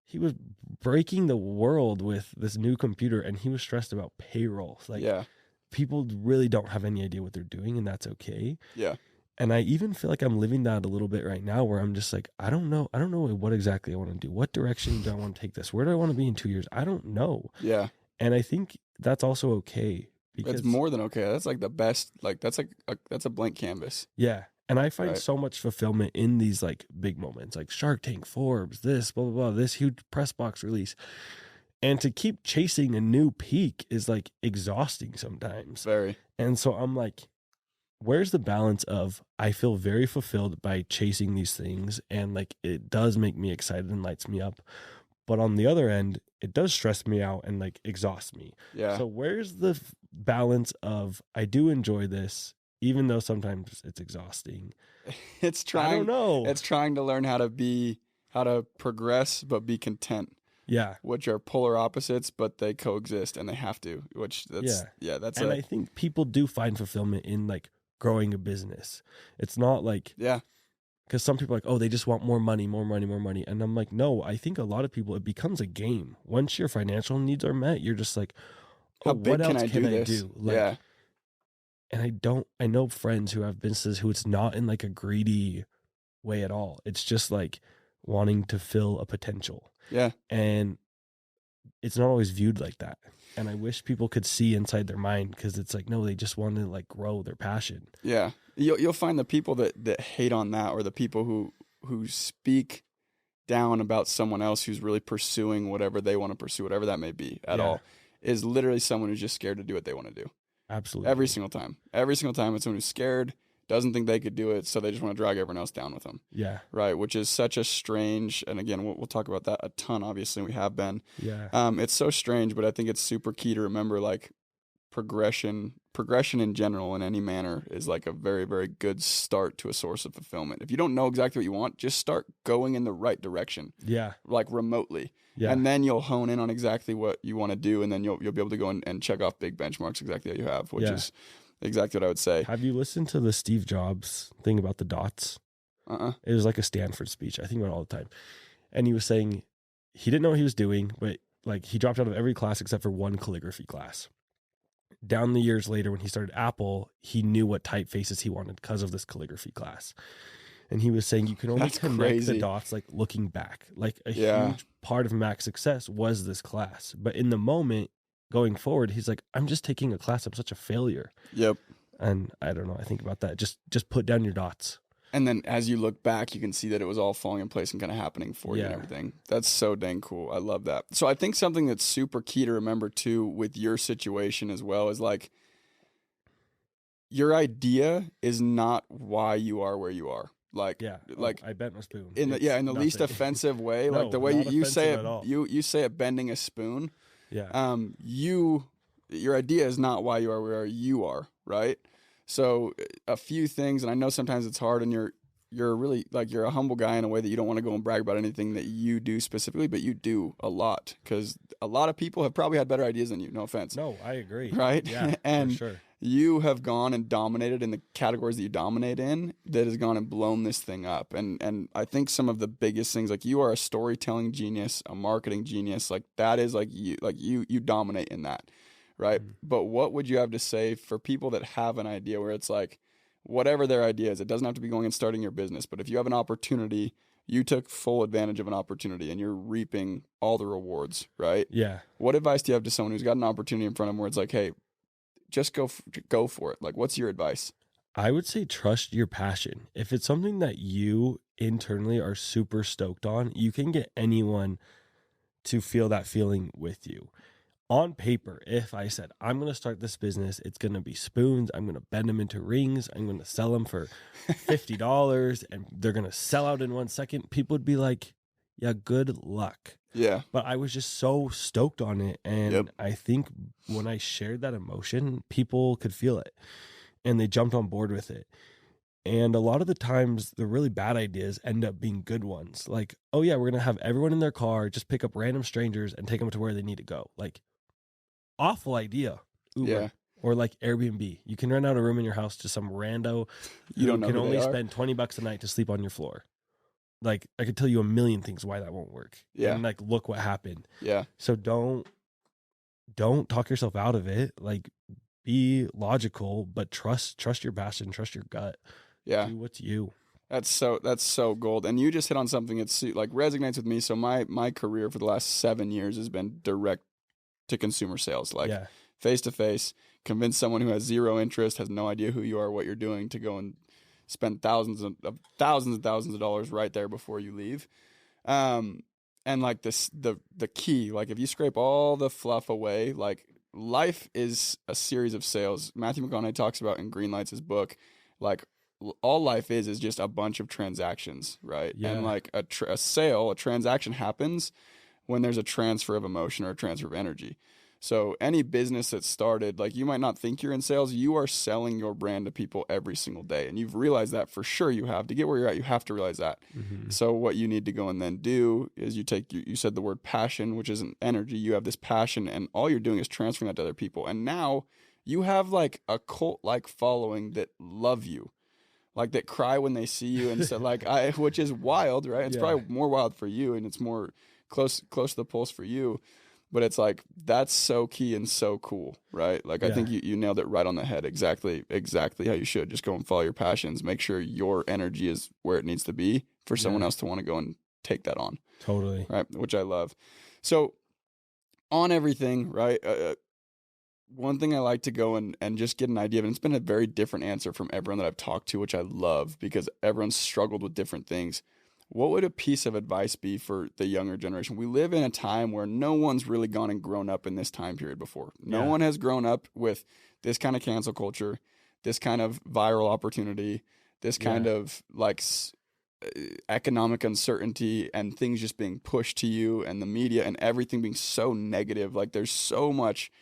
he was breaking the world with this new computer and he was stressed about payroll. Like, people really don't have any idea what they're doing, and that's okay. Yeah. And I even feel like I'm living that a little bit right now, where I'm just like, I don't know what exactly I want to do. What direction do I want to take this? Where do I want to be in 2 years? I don't know. Yeah. And I think that's also okay. Because it's more than okay. That's like the best. Like, that's a blank canvas. Yeah. And I find so much fulfillment in these like big moments, like Shark Tank, Forbes, this, blah, blah, blah, this huge press box release. And to keep chasing a new peak is like exhausting sometimes. Very. And so I'm like, where's the balance of I feel very fulfilled by chasing these things, and like it does make me excited and lights me up. But on the other end, it does stress me out and like exhaust me. Yeah. So where's the balance of I do enjoy this, even though sometimes it's exhausting? It's trying. I don't know. It's trying to learn how to progress, but be content. Yeah. Which are polar opposites, but they coexist and they have to. Which that's. And I think people do find fulfillment in like growing a business. It's not like, because some people are like, oh, they just want more money, more money, more money. And I'm like, no, I think a lot of people, it becomes a game. Once your financial needs are met, you're just like, oh, How big what else can I this? do? Like, and I know friends who have businesses who it's not in like a greedy way at all. It's just like wanting to fill a potential. Yeah. And it's not always viewed like that. And I wish people could see inside their mind, because it's like, no, they just want to like grow their passion. Yeah. You'll find the people that hate on that, or the people who speak down about someone else who's really pursuing whatever they want to pursue, whatever that may be at all, is literally someone who's just scared to do what they want to do. Absolutely. Every single time. Every single time it's someone who's scared, doesn't think they could do it, so they just want to drag everyone else down with them. Yeah. Right, which is such a strange, and again, we'll talk about that a ton, obviously, we have been. Yeah. It's so strange, but I think it's super key to remember, like, progression in general in any manner is like a very, very good start to a source of fulfillment. If you don't know exactly what you want, just start going in the right direction. Yeah. Like remotely. Yeah. And then you'll hone in on exactly what you want to do, and then you'll be able to go and check off big benchmarks exactly that you have, which is exactly what I would say. Have you listened to the Steve Jobs thing about the dots? It was like a Stanford speech. I think about it all the time. And he was saying he didn't know what he was doing, but like he dropped out of every class except for one calligraphy class. Down the years later, when he started Apple, he knew what typefaces he wanted because of this calligraphy class. And he was saying you can only connect the dots like looking back. Like a huge part of Mac's success was this class. But in the moment, going forward, he's like, I'm just taking a class. I'm such a failure. Yep. And I don't know. I think about that. Just put down your dots. And then as you look back, you can see that it was all falling in place and kind of happening for you and everything. That's so dang cool. I love that. So I think something that's super key to remember too with your situation as well is like your idea is not why you are where you are. Like, I bent my spoon. In the least offensive way, like the way you say it, you say it bending a spoon. Yeah. Your idea is not why you are where you are, right? So a few things, and I know sometimes it's hard, and you're really like you're a humble guy in a way that you don't want to go and brag about anything that you do specifically, but you do a lot because a lot of people have probably had better ideas than you. No offense. No, I agree. Right? Yeah, and for sure. You have gone and dominated in the categories that you dominate in that has gone and blown this thing up. And I think some of the biggest things, like you are a storytelling genius, a marketing genius, like that is like you dominate in that. Right. Mm-hmm. But what would you have to say for people that have an idea where it's like, whatever their idea is, it doesn't have to be going and starting your business, but if you have an opportunity, you took full advantage of an opportunity and you're reaping all the rewards, right? Yeah. What advice do you have to someone who's got an opportunity in front of them where it's like, hey, just go for it? Like, what's your advice? I would say trust your passion. If it's something that you internally are super stoked on, you can get anyone to feel that feeling with you. On paper, if I said, I'm going to start this business, it's going to be spoons, I'm going to bend them into rings, I'm going to sell them for $50, and they're going to sell out in 1 second, people would be like, yeah, good luck. Yeah. But I was just so stoked on it. And I think when I shared that emotion, people could feel it. And they jumped on board with it. And a lot of the times, the really bad ideas end up being good ones. Like, oh, yeah, we're going to have everyone in their car just pick up random strangers and take them to where they need to go. Like, awful idea. Uber. Yeah. Or like Airbnb. You can rent out a room in your house to some rando you don't know can only spend $20 a night to sleep on your floor. Like, I could tell you a million things why that won't work. Yeah. And like, look what happened. Yeah. So don't talk yourself out of it. Like, be logical, but trust your passion, trust your gut. Yeah. Do what's you. That's so gold. And you just hit on something that's like resonates with me. So my career for the last 7 years has been direct to consumer sales, like face to face, convince someone who has zero interest, has no idea who you are, what you're doing, to go and spend thousands of dollars right there before you leave. And like this, the key, like if you scrape all the fluff away, like life is a series of sales. Matthew McConaughey talks about in Greenlight's his book, like all life is just a bunch of transactions, right? Yeah. And like a transaction happens when there's a transfer of emotion or a transfer of energy. So any business that started, like you might not think you're in sales, you are selling your brand to people every single day. And you've realized that for sure you have. To get where you're at, you have to realize that. Mm-hmm. So what you need to go and then do is you said the word passion, which isn't energy. You have this passion and all you're doing is transferring that to other people. And now you have like a cult like following that love you, like that cry when they see you and stuff, which is wild, right? It's probably more wild for you, and it's more close to the pulse for you. But it's like, that's so key and so cool, right? Like, I think you nailed it right on the head. Exactly how you should. Just go and follow your passions. Make sure your energy is where it needs to be for someone else to want to go and take that on. Totally. Right, which I love. So, on everything, right, one thing I like to go and just get an idea of, and it's been a very different answer from everyone that I've talked to, which I love because everyone's struggled with different things. What would a piece of advice be for the younger generation? We live in a time where no one's really gone and grown up in this time period before. No one has grown up with this kind of cancel culture, this kind of viral opportunity, this kind of like economic uncertainty and things just being pushed to you, and the media and everything being so negative. Like, there's so much,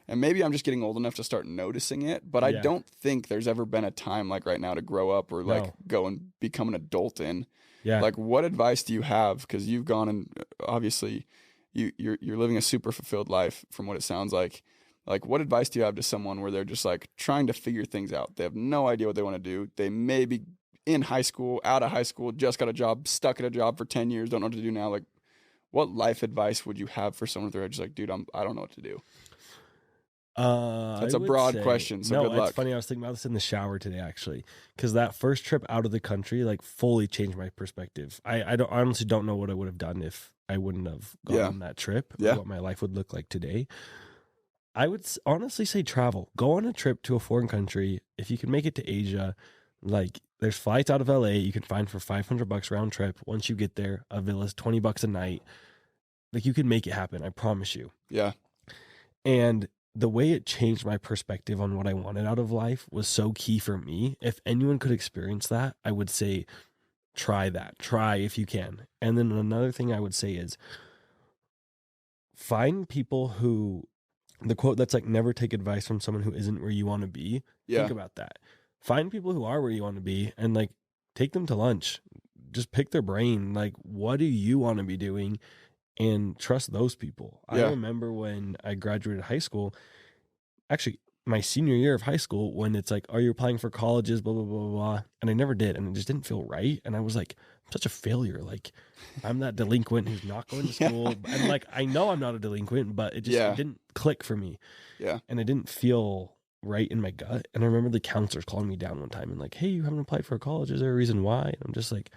and maybe I'm just getting old enough to start noticing it, but I don't think there's ever been a time like right now to grow up or like go and become an adult in. Yeah. Like, what advice do you have? Because you've gone and obviously you're living a super fulfilled life from what it sounds like. Like, what advice do you have to someone where they're just like trying to figure things out? They have no idea what they want to do. They may be in high school, out of high school, just got a job, stuck at a job for 10 years, don't know what to do now. Like, what life advice would you have for someone who's just like, dude, I don't know what to do? That's a broad question, so good luck. It's funny, I was thinking about this in the shower today, actually, because that first trip out of the country like fully changed my perspective. I honestly don't know what I would have done if I wouldn't have gone on that trip, or what my life would look like today. I would honestly say travel. Go on a trip to a foreign country. If you can make it to Asia, like, there's flights out of LA you can find for $500 round trip. Once you get there, a villa's $20 a night. Like, you can make it happen, I promise you. Yeah. And the way it changed my perspective on what I wanted out of life was so key for me. If anyone could experience that, I would say try that. Try if you can. And then another thing I would say is find people who, the quote that's like, never take advice from someone who isn't where you want to be. Yeah. Think about that. Find people who are where you want to be and like take them to lunch. Just pick their brain. Like, what do you want to be doing? And trust those people. Yeah. I remember when I graduated high school, actually my senior year of high school, when it's like, are you applying for colleges, blah, blah, blah, blah, blah. And I never did. And it just didn't feel right. And I was like, I'm such a failure. Like, I'm that delinquent who's not going to school. And like, I know I'm not a delinquent, but it just it didn't click for me. Yeah. And it didn't feel right in my gut. And I remember the counselors calling me down one time and like, hey, you haven't applied for a college. Is there a reason why? And I'm just like,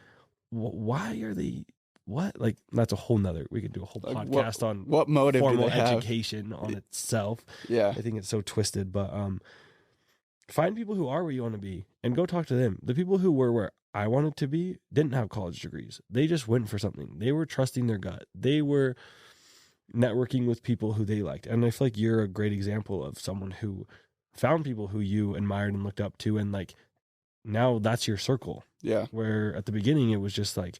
why are they... What? Like, that's a whole nother, we could do a whole podcast on what motive formal education on itself. Yeah. I think it's so twisted, but find people who are where you want to be and go talk to them. The people who were where I wanted to be didn't have college degrees. They just went for something. They were trusting their gut. They were networking with people who they liked. And I feel like you're a great example of someone who found people who you admired and looked up to, and like, now that's your circle. Yeah. Where at the beginning it was just like,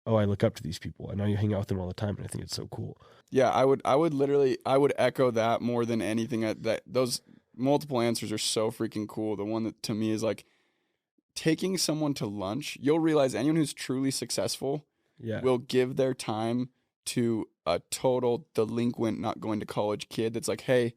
oh, I look up to these people, and now you hang out with them all the time, and I think it's so cool. Yeah, I would echo that more than anything. That those multiple answers are so freaking cool. The one that to me is like taking someone to lunch. You'll realize anyone who's truly successful will give their time to a total delinquent, not going to college kid that's like, hey,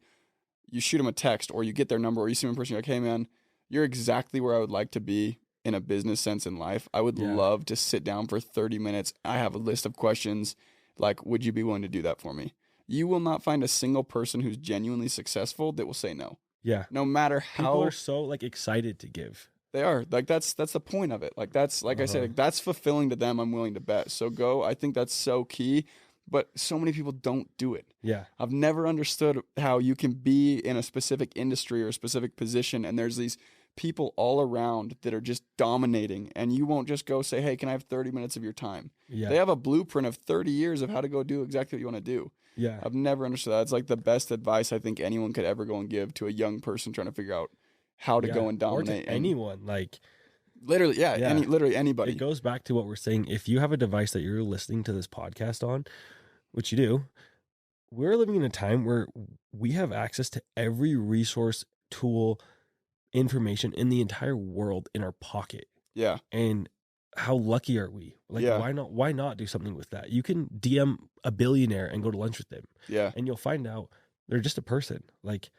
you shoot them a text, or you get their number, or you see them in person, you're like, hey man, you're exactly where I would like to be in a business sense in life. I would love to sit down for 30 minutes. I have a list of questions. Like, would you be willing to do that for me? You will not find a single person who's genuinely successful that will say no. Yeah. No matter how. People are so like excited to give. They are. Like, that's the point of it. Like, that's, like I said, like, that's fulfilling to them. I'm willing to bet. So go. I think that's so key. But so many people don't do it. Yeah. I've never understood how you can be in a specific industry or a specific position, and there's these people all around that are just dominating, and you won't just go say, hey, can I have 30 minutes of your time? Yeah. They have a blueprint of 30 years of how to go do exactly what you want to do. Yeah. I've never understood that. It's like the best advice I think anyone could ever go and give to a young person trying to figure out how to go and dominate. Or to anyone, like literally, literally anybody. It goes back to what we're saying. If you have a device that you're listening to this podcast on, which you do, we're living in a time where we have access to every resource, tool, information in the entire world in our pocket. Yeah. And how lucky are we? Like, why not do something with that? You can DM a billionaire and go to lunch with them. Yeah. And you'll find out they're just a person. Like,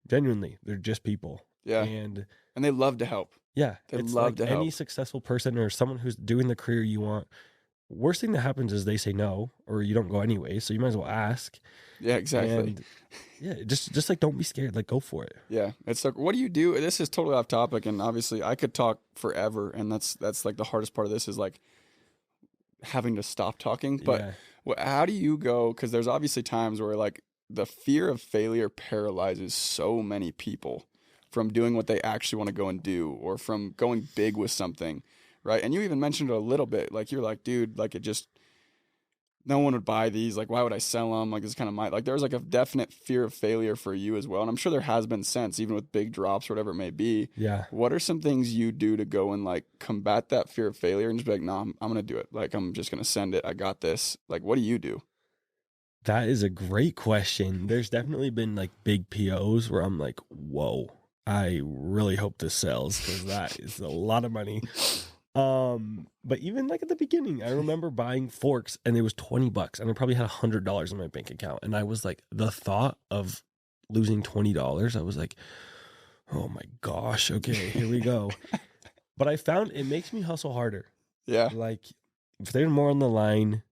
Genuinely, they're just people. Yeah. And they love to help. Yeah. They it's love like to help. any successful person or someone who's doing the career you want. Worst thing that happens is they say no, or you don't go anyway. So you might as well ask. Yeah, exactly. And yeah, just like, don't be scared. Like, go for it. Yeah. It's like, what do you do? This is totally off topic. And obviously I could talk forever. And that's like the hardest part of this is like having to stop talking. But how do you go? Because there's obviously times where like the fear of failure paralyzes so many people from doing what they actually want to go and do, or from going big with something. Right. And you even mentioned it a little bit. Like, you're like, dude, like, no one would buy these. Like, why would I sell them? Like, it's kind of there's like a definite fear of failure for you as well. And I'm sure there has been since, even with big drops or whatever it may be. Yeah. What are some things you do to go and like combat that fear of failure and just be like, no, I'm going to do it. Like, I'm just going to send it. I got this. Like, what do you do? That is a great question. There's definitely been like big POs where I'm like, whoa, I really hope this sells, because that is a lot of money. But even like at the beginning, I remember buying forks and it was $20 and I probably had $100 in my bank account. And I was like, the thought of losing $20, I was like, oh my gosh, okay, here we go. But I found it makes me hustle harder. Yeah. Like, if there's more on the line,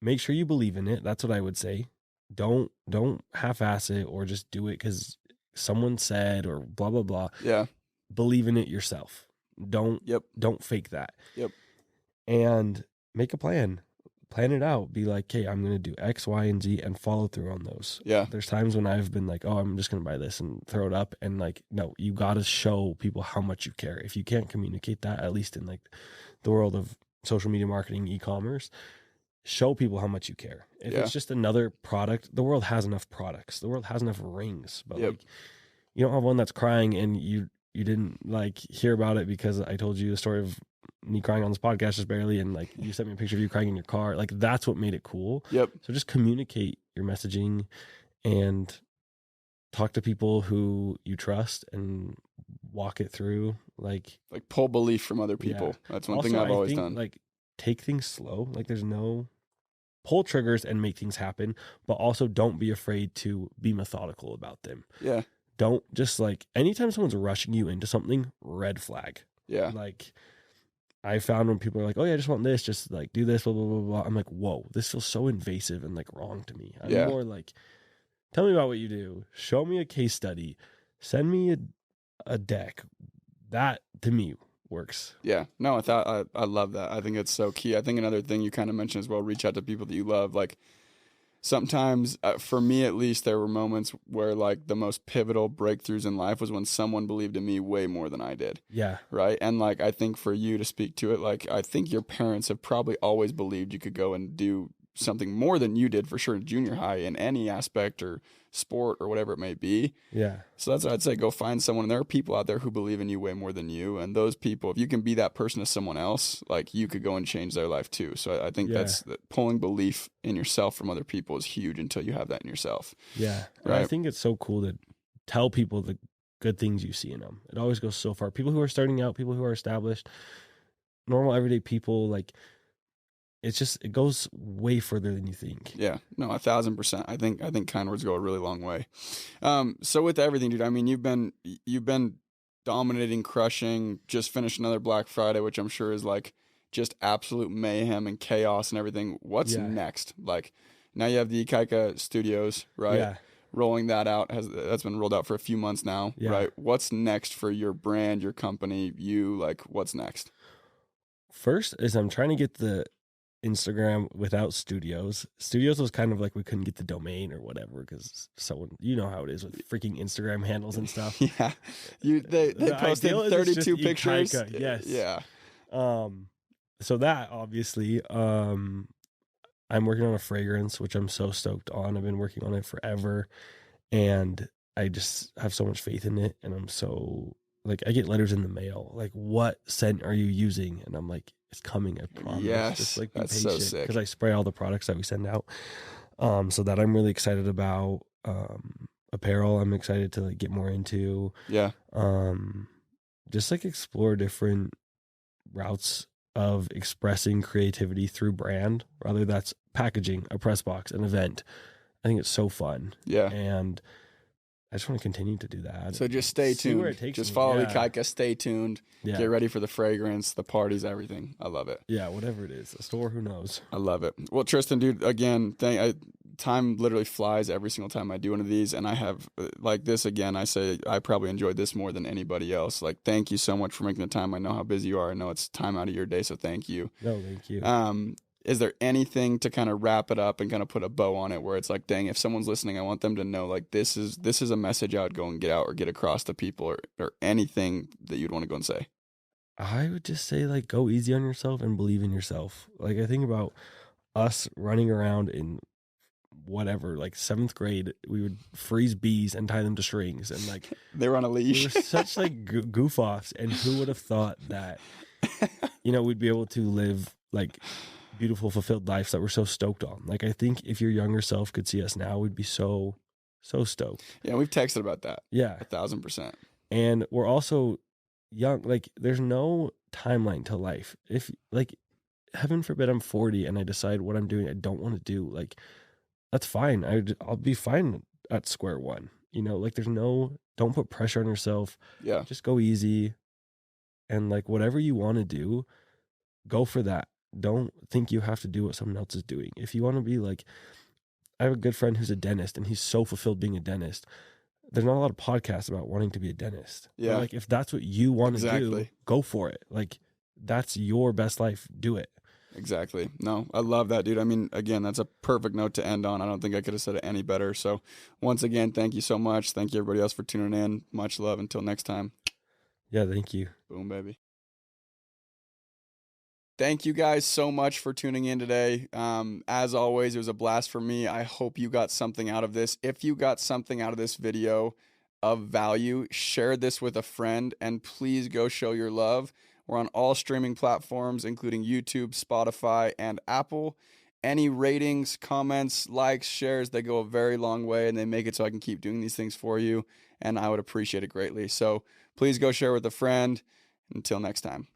make sure you believe in it. That's what I would say. Don't half-ass it or just do it because someone said or blah, blah, blah. Yeah. Believe in it yourself. Don't fake that. Yep. And make a plan. Plan it out. Be like, hey, I'm going to do X, Y, and Z and follow through on those. Yeah. There's times when I've been like, oh, I'm just going to buy this and throw it up. And like, no, you got to show people how much you care. If you can't communicate that, at least in like the world of social media marketing, e-commerce, show people how much you care. If it's just another product, the world has enough products. The world has enough rings. But like, you don't have one that's crying and you didn't like hear about it because I told you the story of me crying on this podcast just barely, and like you sent me a picture of you crying in your car. Like, that's what made it cool. Yep. So just communicate your messaging and talk to people who you trust and walk it through. Like pull belief from other people. Yeah. That's one thing I've always done. Like, take things slow. Like, there's no pull triggers and make things happen, but also don't be afraid to be methodical about them. Yeah. Don't just like, anytime someone's rushing you into something, red flag. Yeah. Like, I found when people are like, oh yeah, I just want this, just like do this, blah, blah, blah, blah. I'm like, whoa, this feels so invasive and like wrong to me. I'm more like, tell me about what you do. Show me a case study. Send me a deck. That to me works. Yeah. No, I love that. I think it's so key. I think another thing you kind of mentioned as well, reach out to people that you love. Like, sometimes, for me at least, there were moments where like the most pivotal breakthroughs in life was when someone believed in me way more than I did. Yeah. Right. And like, I think for you to speak to it, like, I think your parents have probably always believed you could go and do something more than you did for sure in junior high in any aspect or sport or whatever it may be. Yeah. So that's what I'd say. Go find someone. And there are people out there who believe in you way more than you. And those people, if you can be that person to someone else, like, you could go and change their life too. So I think that's pulling belief in yourself from other people is huge until you have that in yourself. Yeah. Right. I think it's so cool to tell people the good things you see in them. It always goes so far. People who are starting out, people who are established, normal everyday people, like, it goes way further than you think. Yeah, no, 1,000%. I think kind words go a really long way. So with everything, dude, I mean, you've been dominating, crushing, just finished another Black Friday, which I'm sure is like just absolute mayhem and chaos and everything. What's next? Like, now you have the Ikaika Studios, right? Yeah. Rolling that out, that's been rolled out for a few months now, right? What's next for your brand, your company, like, what's next? First is I'm trying to get the Instagram without studios. Studios was kind of like we couldn't get the domain or whatever because someone, you know how it is with freaking Instagram handles and stuff. Yeah, they posted 32 pictures. Ikaika, yes. Yeah. So that obviously, I'm working on a fragrance, which I'm so stoked on. I've been working on it forever, and I just have so much faith in it. And I'm so like, I get letters in the mail like, what scent are you using? And I'm like, it's coming, I promise. Yes, just like, be that's patient, so sick. because I spray all the products that we send out. So that I'm really excited about. Apparel, I'm excited to like get more into. Yeah. Just like explore different routes of expressing creativity through brand, whether that's packaging, a press box, an event. I think it's so fun. Yeah. And I just want to continue to do that. So just stay See where tuned. it takes Just me. follow Yeah. Ikaika. Stay tuned. Yeah. Get ready for the fragrance, the parties, everything. I love it. Yeah, whatever it is. A store, who knows? I love it. Well, Tristen, dude, again, time literally flies every single time I do one of these, and I have like this again. I say I probably enjoyed this more than anybody else. Like, thank you so much for making the time. I know how busy you are. I know it's time out of your day, so thank you. No, thank you. Is there anything to kind of wrap it up and kind of put a bow on it, where it's like, dang, if someone's listening, I want them to know like this is a message I would go and get out or get across to people, or anything that you'd want to go and say. I would just say, like, go easy on yourself and believe in yourself. Like, I think about us running around in whatever, like 7th grade, we would freeze bees and tie them to strings, and like they were on a leash. We were such like goof offs, and who would have thought that, you know, we'd be able to live like beautiful, fulfilled lives that we're so stoked on. Like, I think if your younger self could see us now, we'd be so stoked. Yeah, we've texted about that. Yeah, 1,000%. And we're also young. Like, there's no timeline to life. If, like, heaven forbid I'm 40 and I decide what I'm doing I don't want to do, like, that's fine. I'll be fine at square one. You know, like, don't put pressure on yourself. Yeah. Just go easy. And like, whatever you want to do, go for that. Don't think you have to do what someone else is doing. If you want to be like, I have a good friend who's a dentist, and he's so fulfilled being a dentist. There's not a lot of podcasts about wanting to be a dentist. Yeah. But like, if that's what you want to do, go for it. Like, that's your best life. Do it. Exactly. No, I love that, dude. I mean, again, that's a perfect note to end on. I don't think I could have said it any better. So once again, thank you so much. Thank you, everybody else, for tuning in. Much love. Until next time. Yeah, thank you. Boom, baby. Thank you guys so much for tuning in today. As always, it was a blast for me. I hope you got something out of this. If you got something out of this video of value, share this with a friend, and please go show your love. We're on all streaming platforms, including YouTube, Spotify, and Apple. Any ratings, comments, likes, shares, they go a very long way, and they make it so I can keep doing these things for you, and I would appreciate it greatly. So please go share with a friend. Until next time.